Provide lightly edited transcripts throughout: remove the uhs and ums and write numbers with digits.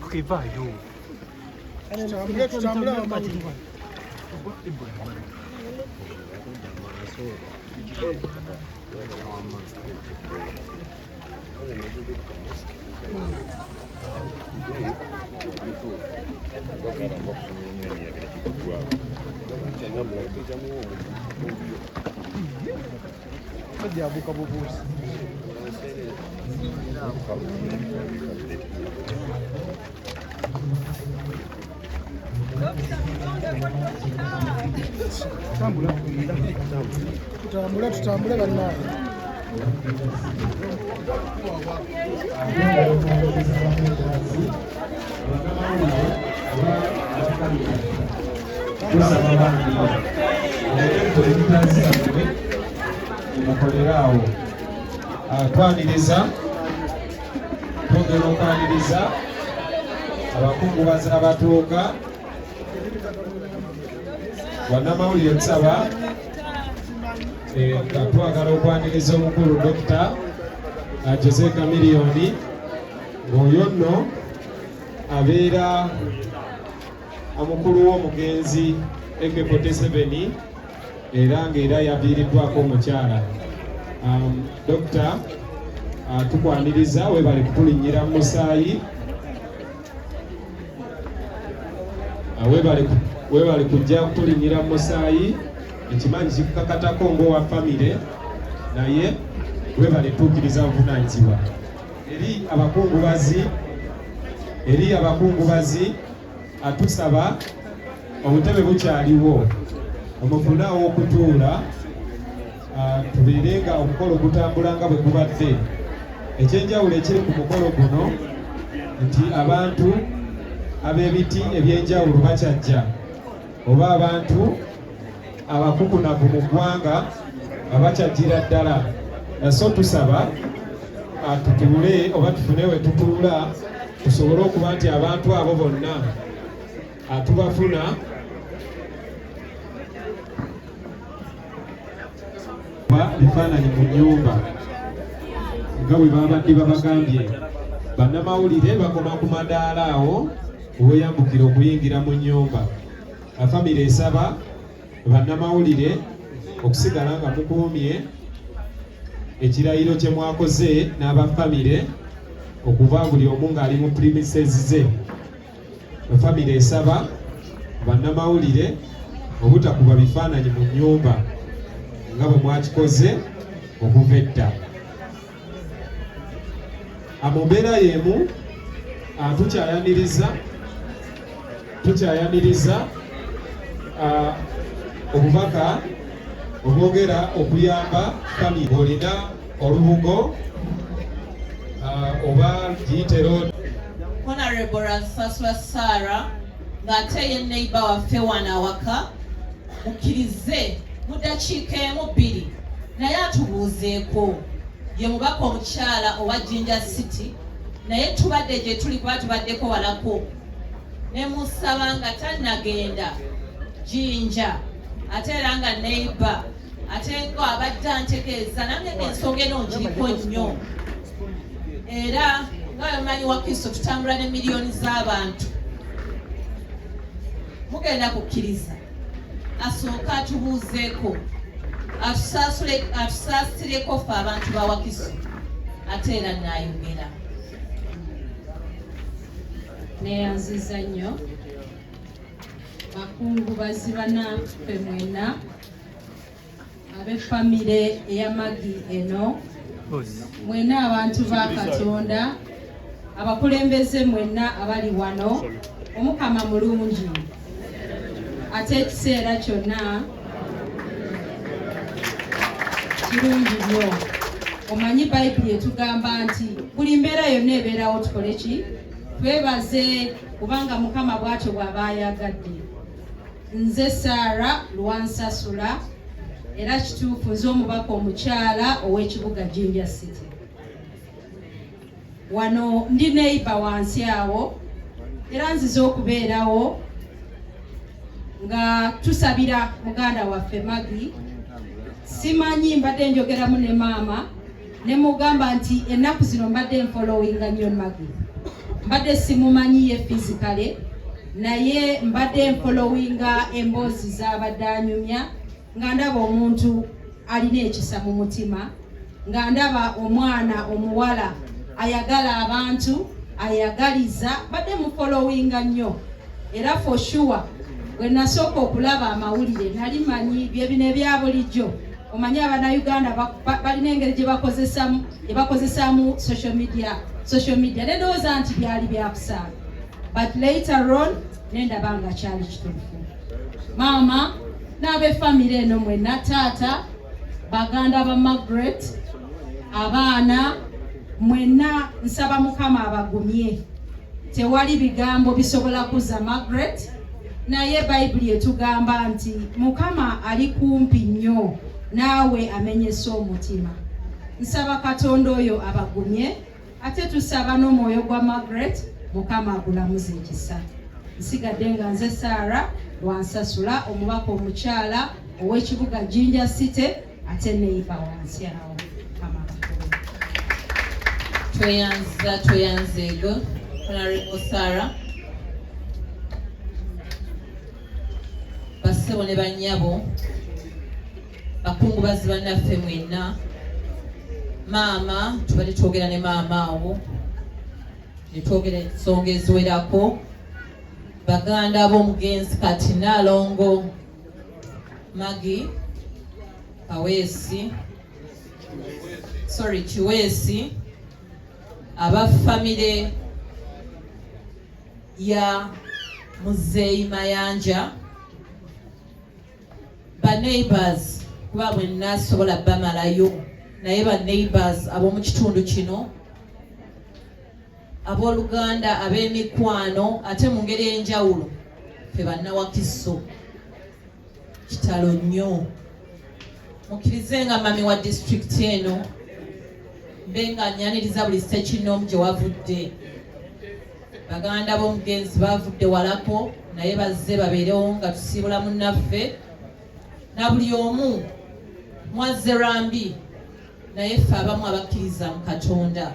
Okay, vai, yo. Dia buka bubus. Tutambule bannange. Bakolerawo twaniriza twongera okwaniriza abakungubazi abatuuka bannamawulire nsaba nga twagala okwaniriza omukulu Dr. Jose Chameleone ng'oyo nno abeera omukulu w'omugenzi AK47 era yaviiriddwako omukyala. Dokita tukwaniriza webale kutulinnyira mu musaayi, webale kujja kutulinnyira mu musaayi, ekimanyi kikukakatako ng'owa famire, naye webale tuukiriza buvunaanyizibwa. Eri abakungubazi atusaba obutebe bukyaliwo omufunawo okutuula tubeere nga omukolo gutambula nga bwe gubadde. Ekyenjawulo ekiri ku mukolo guno nti abantu ab'ebiti ebyenjawulo bakyajja, oba abantu abakukunavu mu ggwanga bakyajjira ddala. So tusaba tutuule oba tufune we tutuula tusobole okuba nti abantu abo bonna tubafuna bifaananyi mu nnyumba nga bwe babadde babagambye. Bannamawulire bakoma ku madaala awo obweyambukira okuyingira mu nnyumba. Famire esaba bannamawulire okusigala nga mukuumye ekirayiro kye mwakoze n'abafamire okuva buli omu ng'ali mu premises ze. Famire esaba bannamawulire obutakuba bifaananyi mu nnyumba nga bwe mwakikoze okuva edda. Mu mbeera y'emu tukyayaniriza obubaka obwogera okuyamba famire. Olina olubugo oba giyitero Honorable Ransasula Sarah ng'ate ye neighbor waffe wano awaka mukkirize mu ddakiika emu bbiri naye atubuuzeeko. Ye mubaka omukyala owa Jinja City naye tubadde gye tuli kuba tubaddeko walako ne musaba nga tannagenda Jinja ate era nga neighbor ate nga abadde antegeeza nange ensonga eno ngiriko nnyo era nga bamanyi Wakiso tutambula ne miliyoni z'abantu. Mugenda kukkiriza asooka atubuuzeeko atusaasireko ffe abantu ba Wakiso ate era naayogera. Neyanziza nnyo bakungubazi bannaffe mwenna ab'effamire ey'Amagi eno, mwenna abantu ba Katonda, abakulembeze mwenna abali wano, Omukama mulungi ate ekiseera kyonna kirungi nnyo. Omanyi Bayibuli etugamba nti buli mbeera yonna ebeerawo tukole ki? Twebaze kubanga Mukama bw'atyo bw'aba ayagadde. Nze Sarah Lwansasula era kituufu nze omubaka omukyala ow'ekibuga Jinja City. Wano ndi neighbor wansi awo era nzize okubeerawo nga tusabira muganda waffe Maggie. Simanyi mbadde njogeramu ne maama ne mugamba nti ennaku zino mbadde nfollowinga nnyo Maggie. Mbadde simumanyiye physically naye mbadde nfollowinga emboozi z'abadde anyumya nga ndaba omuntu alina ekisa mu mutima, nga ndaba omwana omuwala ayagala abantu, ayagaliza, mbadde mufollowinga nnyo. Era for sure bwe nasooka okulaba amawulire nali manyi byebino ebya bulijjo. Omanyi Abannayuganda balina engeri gye bakozesaamu social media nedowooza nti byali byakusaaga, but later on nendaba nga kyali kituufu. Maama n'ab'effamire eno mwenna, taata, baganda ba Margaret, abaana mwenna, nsaba Mukama abagumye. Tewali bigambo bisobola kuzza Margaret, naye Bayibuli etugamba nti Mukama ali kumpi nnyo naawe amenyesa omutima. Nsaba Katonda oyo abagumye, ate tusaba n'omwoyo gwa Margaret, Mukama agulamuze ekisa. Nsigadde nga nze Sarah Lwansasula, omubaka omukyala ow'ekibuga Jinja City, ate neighbor wansi awo. Tweyanzego Honorable Sarah, bassebo ne bannyabo, bakungubazi bannaffe mwenna, maama, tubadde twogera ne maama awo, ne twogera ensonga eziwerako, baganda b'omugenzi kati Nalongo, Maggie, Kiweesi, abafamire ya Muzeeyi Mayanja, ba neighbors kuba bwe nasobola bamalayo, naye ba neighbors ab'omu kitundu kino, abooluganda, ab'emikwano, ate mu ngeri enjawulo ffe bannawakiso kitalo nnyo. Mukkirize nga mami wa district eno mbe nga nyaniriza buli ssekinoomu gye wavudde. Baganda b'omugenzi bavudde walako naye bazze babeerewo nga tusiibula munnaffe, na buli omu mwazze rambi naye ffe abamu abakkiriza mu Katonda.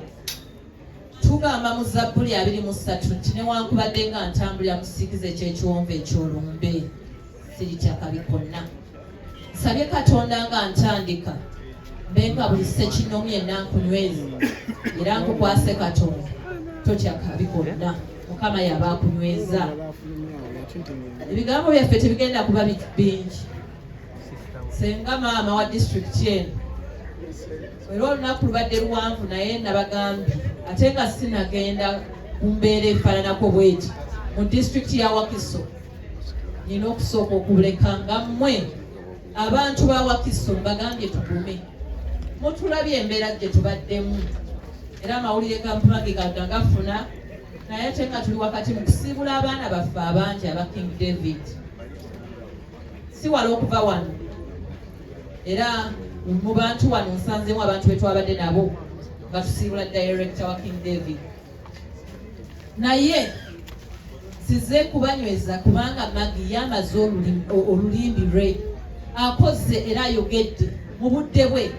Tugamba mu Zabbuli 23 nti newankubadde nga ntambulira mu kisiikize ky'ekiwonvu eky'olumbe siritya kabi konna. Nsabye Katonda nga ntandika mbe nga buli ssekinoomu yenna nkunyweza era nkukwase Katonda, totya kabi konna, Mukama y'aba akunyweza. Ebigambo byaffe tebigenda kuba bingi. Senga maama wa district eno era olunaku lubadde luwanvu naye nabagambye ate nga sinagenda ku mbeera efaananako bweti mu district ya Wakiso, nina okusooka okubuleka nga mmwe abantu ba Wakiso mbagambye tugume. Mutulabye embeera gye tubaddemu era amawulire ga mpumage gafuna, naye ate nga tuli wakati mu kusiibula abaana baffe abangi aba King David. Si wala okuva wano era mu bantu wano nsanzemu abantu be twabadde nabo nga tusiibula director wa King David, naye size kubanyweza kubanga Maggie yamaze olulimbi lwe akoze era ayogedde mu budde bwe.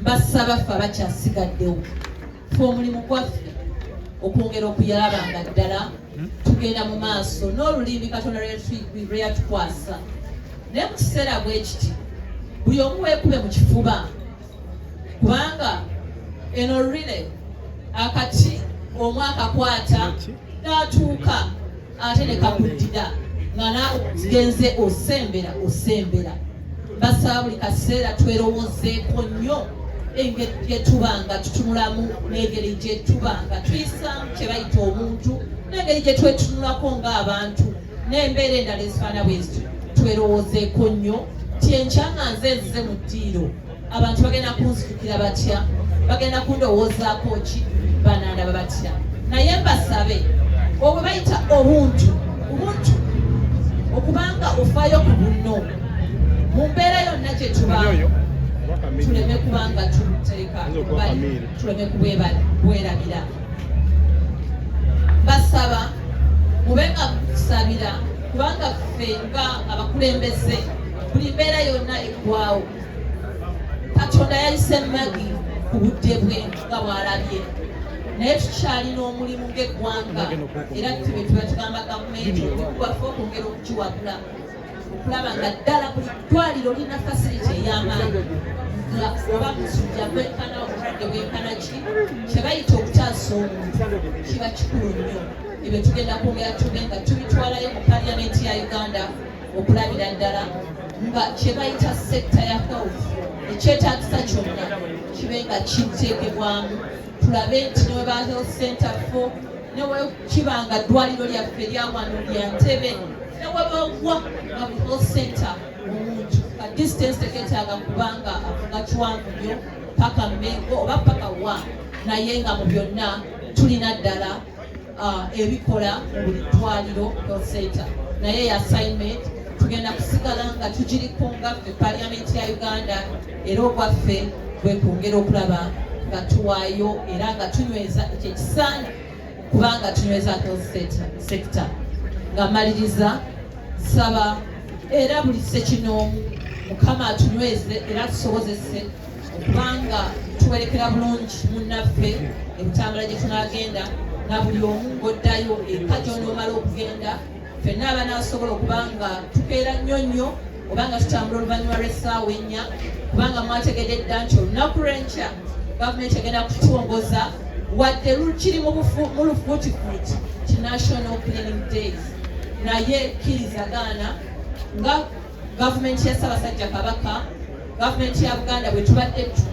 Mbasaba ffe abakyasigaddewo ffe omulimu gwaffe okwongera okuyalabanga ddala tugenda mu maaso n'olulimbi Katonda lwe yatukwasa. Naye mu kiseera bwe kiti buli omu weekube mu kifuba, kubanga eno rile akati omwaka kwata n'atuuka ate ne kakuddira nga naawe genze osembera. Basaba buli kaseera twerowozeeko nnyo engeri gye tubanga tutunulamu n'engeri gye tubanga tuyisaamu kye bayita omuntu n'engeri gye twetunulako ng'abantu n'embeera endala ezifaana bwezityo. Twerowozeeko nnyo ti enkya nze nzize mu ddiiro abantu bagenda kunzijukira batya, bagenda kundowoozaako ki, banaandaba batya. Naye mbasabe obwe bayita obuntu okubanga ofaayo ku bunno mu mbeera yonna gye tubanga, tuleme kubanga tutereka tuleme kubwerabira. Basaba mubenga kusabira kubanga ffe nga abakulembeze buli mbeera yonna eggwawo katonda yayise magi ku budde bwe nga bw'alabye naye tukyalina omulimu ng'eggwanga era tube tuba tugamba gavumenti obwaffe okwongera okukiwabula okulaba nga ddala buli ddwaliro lina fasiliti ey'amaanyi nga oba musujja bwenkana obulwadde bwenkana ki kye bayita okutaasa omuntu kiba kikulu nnyo ebyo tugenda kwongera tube nga tubitwalayo mu paliyamenti ya uganda okulabira ddala nga kye bayita sekita ya health ekyetaagisa kyonna kibe nga kiteekebwamu tulabe nti ne weba health center fo ne wekiba nga ddwaliro lyaffe lyawano lya Ntebe ne webawa nga mu health center omuntu ka distance teketaaga kubanga avuga kiwanvu nnyo paka Mmengo oba paka wa naye nga mu byonna tulina ddala ebikola mu buli ddwaliro health center naye assignment tugenda kusigala nga tugiriko nga ffe paliyamenti ya Uganda era ogwaffe bwekwongera okulaba nga tuwaayo era nga tunyweza ekyo ekisaana kubanga tunyweza health sector nga maliriza saba era buli ssekinoomu Mukama atunyweze era tusobozese okubanga tuwerekera bulungi munnaffe ebitambula gye tunaagenda na buli omu ng'oddayo eka gy'onoomala okugenda ffenna abanaasobola okubanga tukeera nnyo nnyo obanga tutambula oluvannyuma lw'essaawa 4 kubanga mwategedde dda nti olunaku lw'enkya gavumenti egenda kutuwongoza wadde lukiri mu lufuutifuuti ki national cleaning days naye kkirizagaana nga gavumenti ya Ssaabasajja Kabaka gavumenti ya Buganda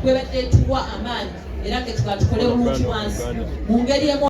bwebadde tuwa amaanyi era nga tukole bulungi wansi mu ngeri emu